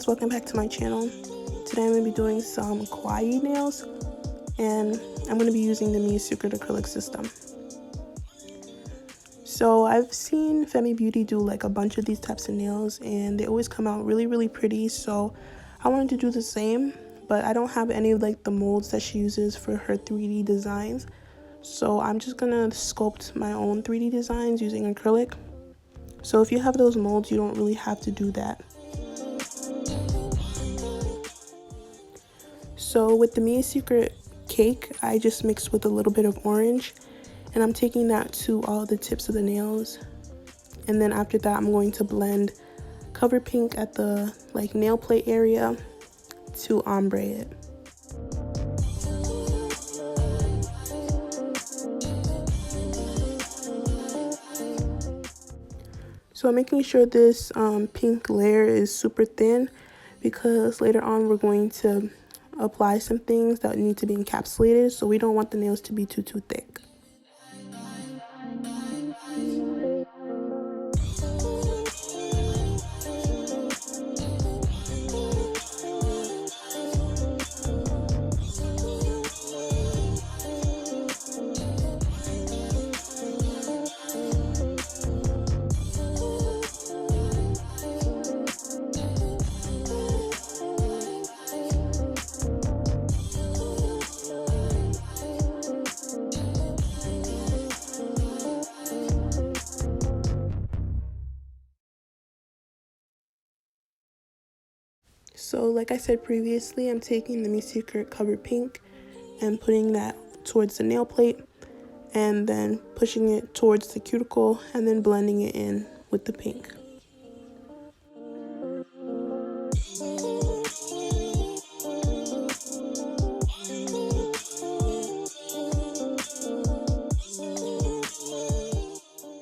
guys, welcome back to my channel. Today I'm going to be doing some Kawaii nails, and I'm going to be using the Secret acrylic system. So I've seen Femi Beauty do like a bunch of these types of nails, and they always come out really pretty, so I wanted to do the same, but I don't have any of like the molds that she uses for her 3D designs, so I'm just going to sculpt my own 3D designs using acrylic. So if you have those molds, you don't really have to do that. So with the Secret cake, I just mixed with a little bit of orange, and I'm taking that to all the tips of the nails. And then after that, I'm going to blend Cover Pink at the like nail plate area to ombre it. So I'm making sure this pink layer is super thin, because later on we're going to apply some things that need to be encapsulated, so we don't want the nails to be too thick. So like I said previously, I'm taking the Secret Cover Pink and putting that towards the nail plate, and then pushing it towards the cuticle, and then blending it in with the pink.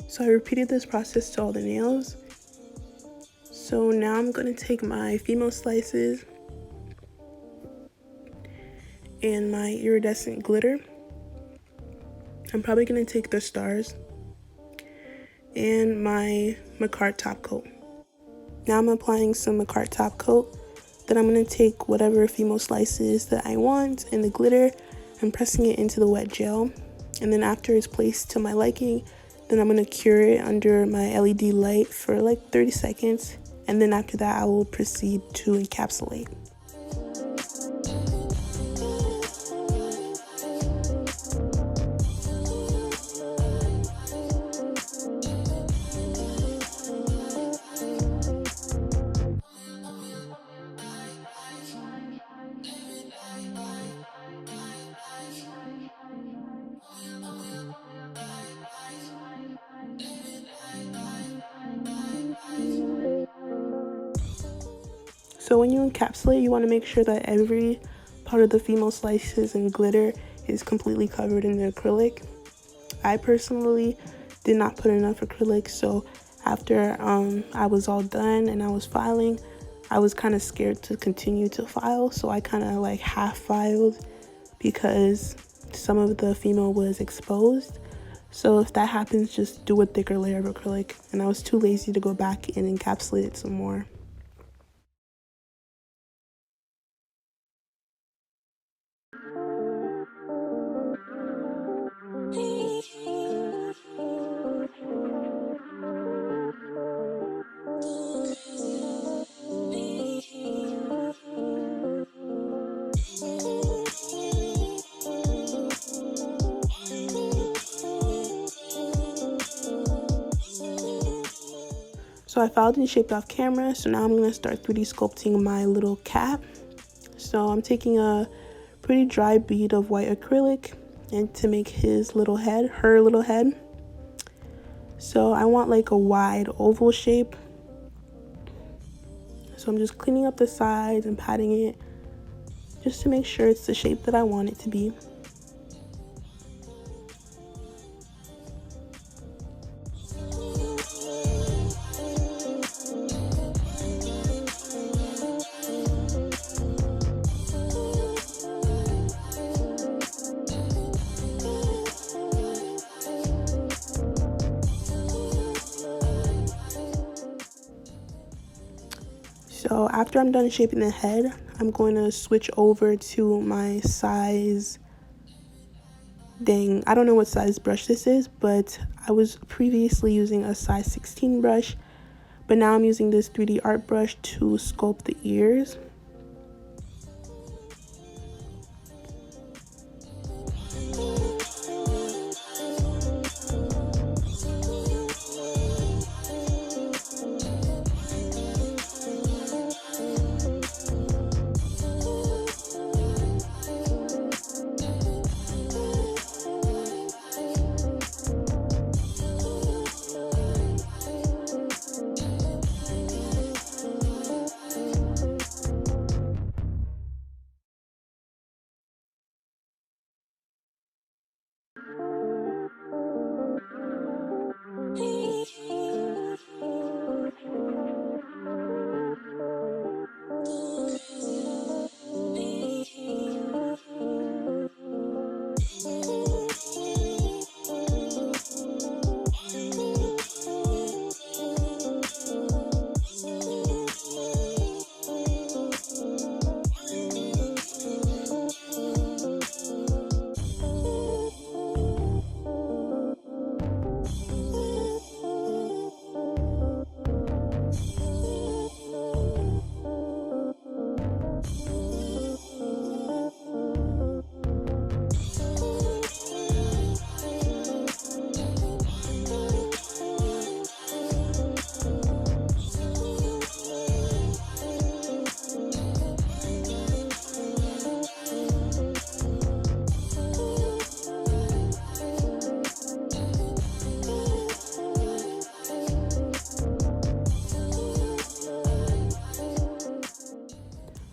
So I repeated this process to all the nails. So now I'm going to take my female slices and my iridescent glitter. I'm probably going to take the stars and my Makartt top coat. Now I'm applying some Makartt top coat. Then I'm going to take whatever female slices that I want and the glitter and pressing it into the wet gel. And then after it's placed to my liking, then I'm going to cure it under my LED light for like 30 seconds. And then after that, I will proceed to encapsulate. So when you encapsulate, you want to make sure that every part of the female slices and glitter is completely covered in the acrylic. I personally did not put enough acrylic, so after I was all done and I was filing, I was kind of scared to continue to file, so I kind of like half filed because some of the female was exposed. So if that happens, just do a thicker layer of acrylic, and I was too lazy to go back and encapsulate it some more. So I filed and shaped off camera, so now I'm going to start 3D sculpting my little cat. So I'm taking a pretty dry bead of white acrylic and to make his little head, her little head. So I want like a wide oval shape. So I'm just cleaning up the sides and patting it just to make sure it's the shape that I want it to be. So after I'm done shaping the head, I'm going to switch over to my size, I don't know what size brush this is, but I was previously using a size 16 brush, but now I'm using this 3D art brush to sculpt the ears.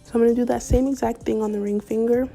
So I'm going to do that same exact thing on the ring finger.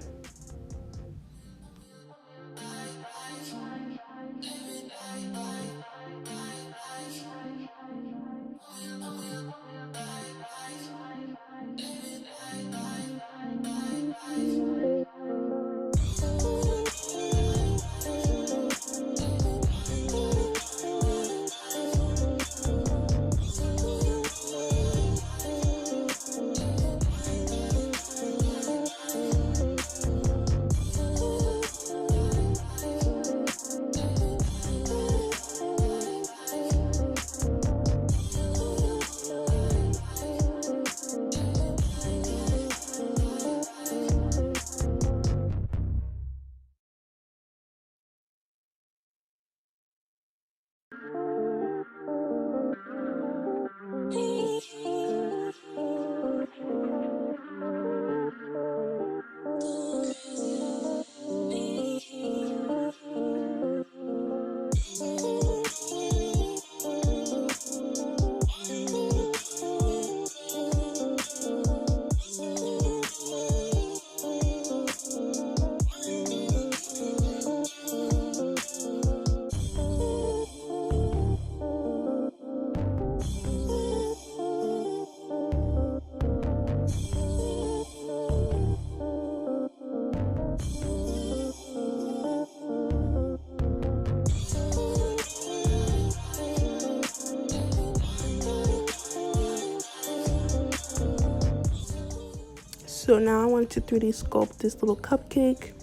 So now I want to 3D sculpt this little cupcake.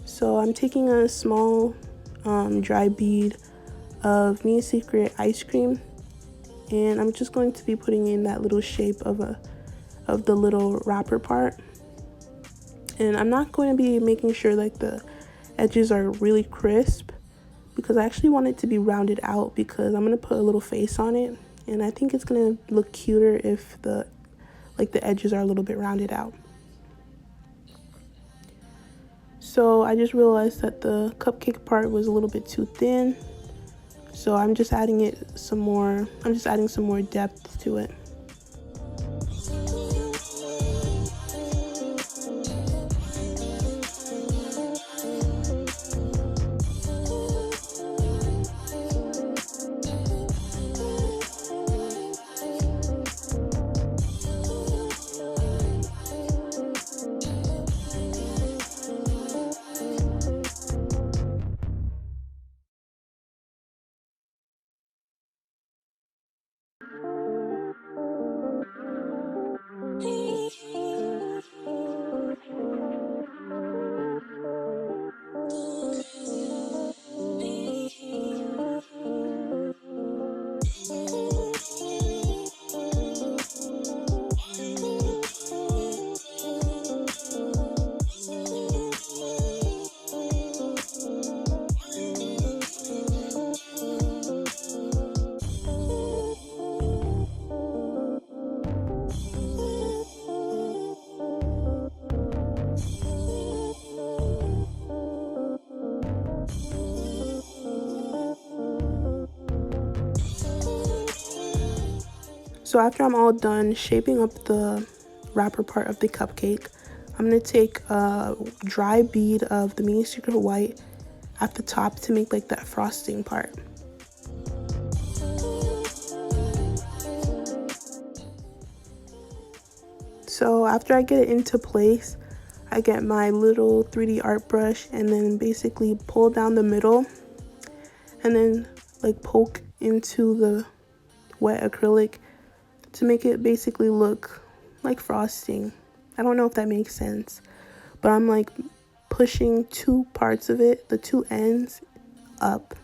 So I'm taking a small dry bead of Me Secret ice cream, and I'm just going to be putting in that little shape of the little wrapper part. And I'm not going to be making sure like the edges are really crisp, because I actually want it to be rounded out, because I'm going to put a little face on it, and I think it's going to look cuter if the edges are a little bit rounded out. So I just realized that the cupcake part was a little bit too thin, so I'm just adding some more depth to it. So after I'm all done shaping up the wrapper part of the cupcake, I'm going to take a dry bead of the mini secret white at the top to make like that frosting part. So after I get it into place, I get my little 3D art brush and then basically pull down the middle and then like poke into the wet acrylic to make it basically look like frosting. I don't know if that makes sense, but I'm like pushing two parts of it, the two ends, up.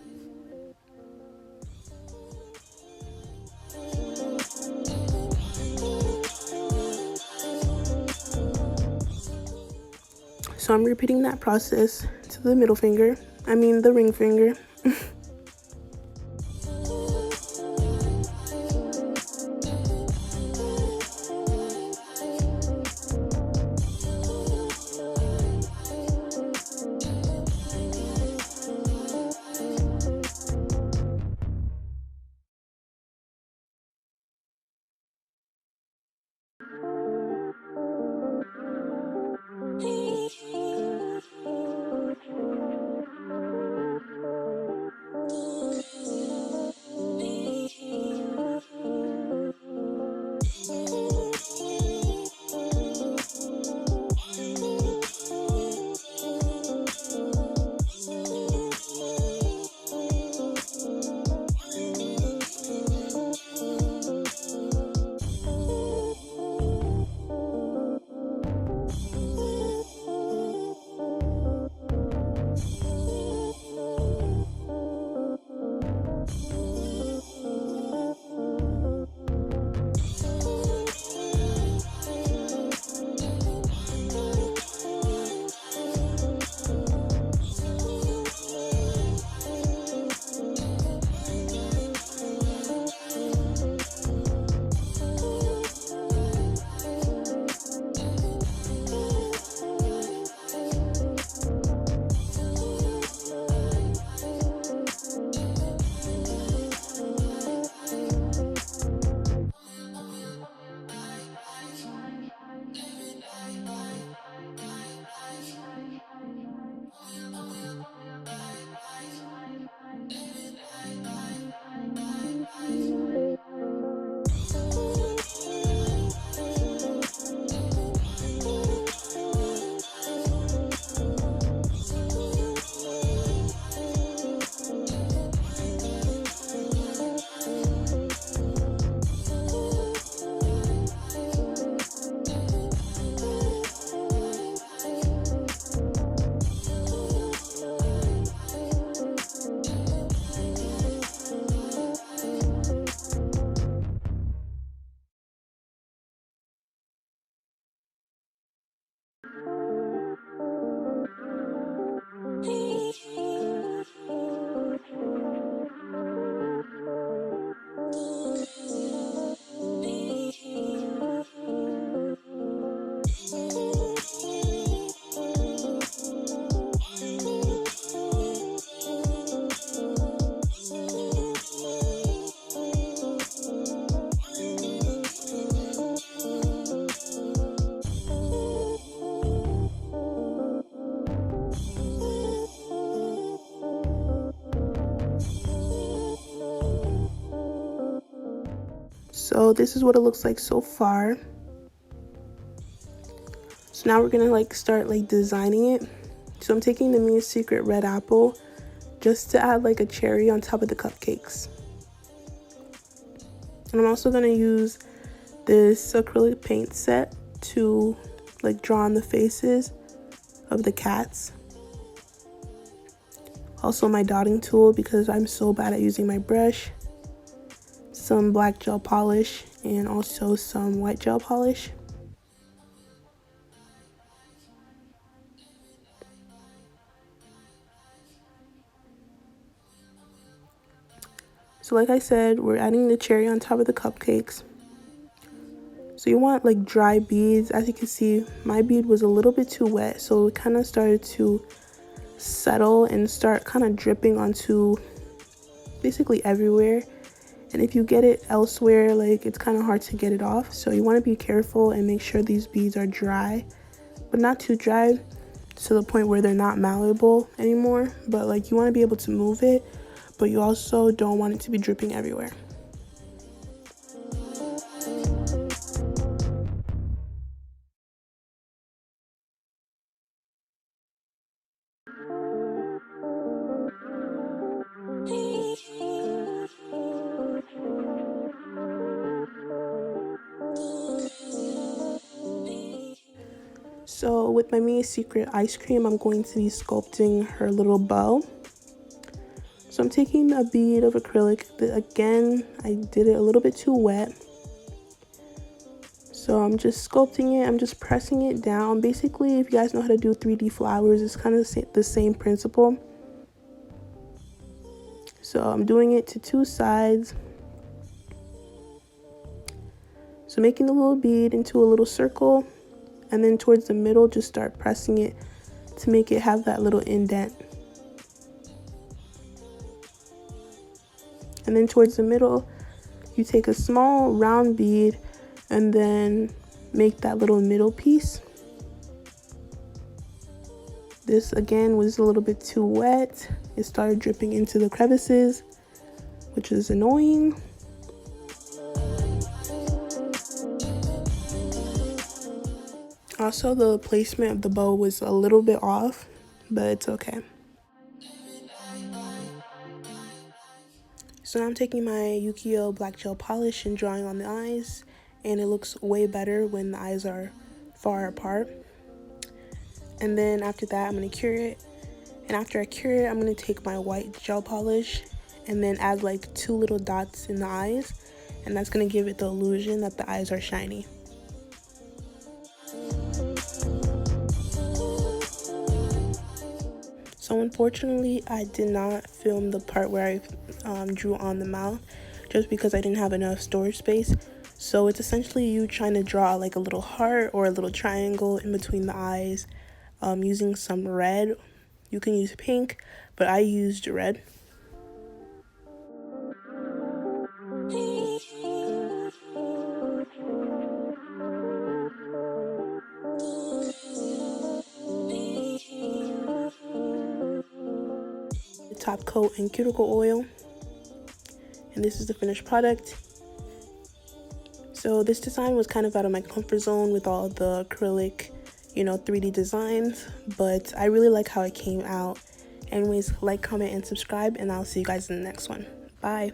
So I'm repeating that process to the middle finger, the ring finger. So this is what it looks like so far. So now we're gonna like start like designing it. So I'm taking the mini secret red apple just to add like a cherry on top of the cupcakes. And I'm also gonna use this acrylic paint set to like draw on the faces of the cats. Also my dotting tool because I'm so bad at using my brush. Some black gel polish and also some white gel polish. So like I said, we're adding the cherry on top of the cupcakes. So you want like dry beads. As you can see, my bead was a little bit too wet, so it kind of started to settle and start kind of dripping onto basically everywhere. And if you get it elsewhere, like, it's kind of hard to get it off. So you want to be careful and make sure these beads are dry, but not too dry to the point where they're not malleable anymore. But like, you want to be able to move it, but you also don't want it to be dripping everywhere. So with my Mia's Secret ice cream, I'm going to be sculpting her little bow. So I'm taking a bead of acrylic. Again, I did it a little bit too wet. So I'm just sculpting it. I'm just pressing it down. Basically, if you guys know how to do 3D flowers, it's kind of the same principle. So I'm doing it to two sides. So making the little bead into a little circle, and then towards the middle, just start pressing it to make it have that little indent. And then towards the middle, you take a small round bead and then make that little middle piece. This again was a little bit too wet. It started dripping into the crevices, which is annoying. Also, the placement of the bow was a little bit off, but it's okay. So now I'm taking my JPCO black gel polish and drawing on the eyes, and it looks way better when the eyes are far apart. And then after that, I'm going to cure it. And after I cure it, I'm going to take my white gel polish and then add like 2 little dots in the eyes, and that's going to give it the illusion that the eyes are shiny. So unfortunately, I did not film the part where I drew on the mouth just because I didn't have enough storage space. So it's essentially you trying to draw like a little heart or a little triangle in between the eyes using some red. You can use pink, but I used red. Top coat in cuticle oil, and this is the finished product. So this design was kind of out of my comfort zone with all the acrylic, 3D designs, but I really like how it came out. Anyways, like, comment, and subscribe, and I'll see you guys in the next one. Bye.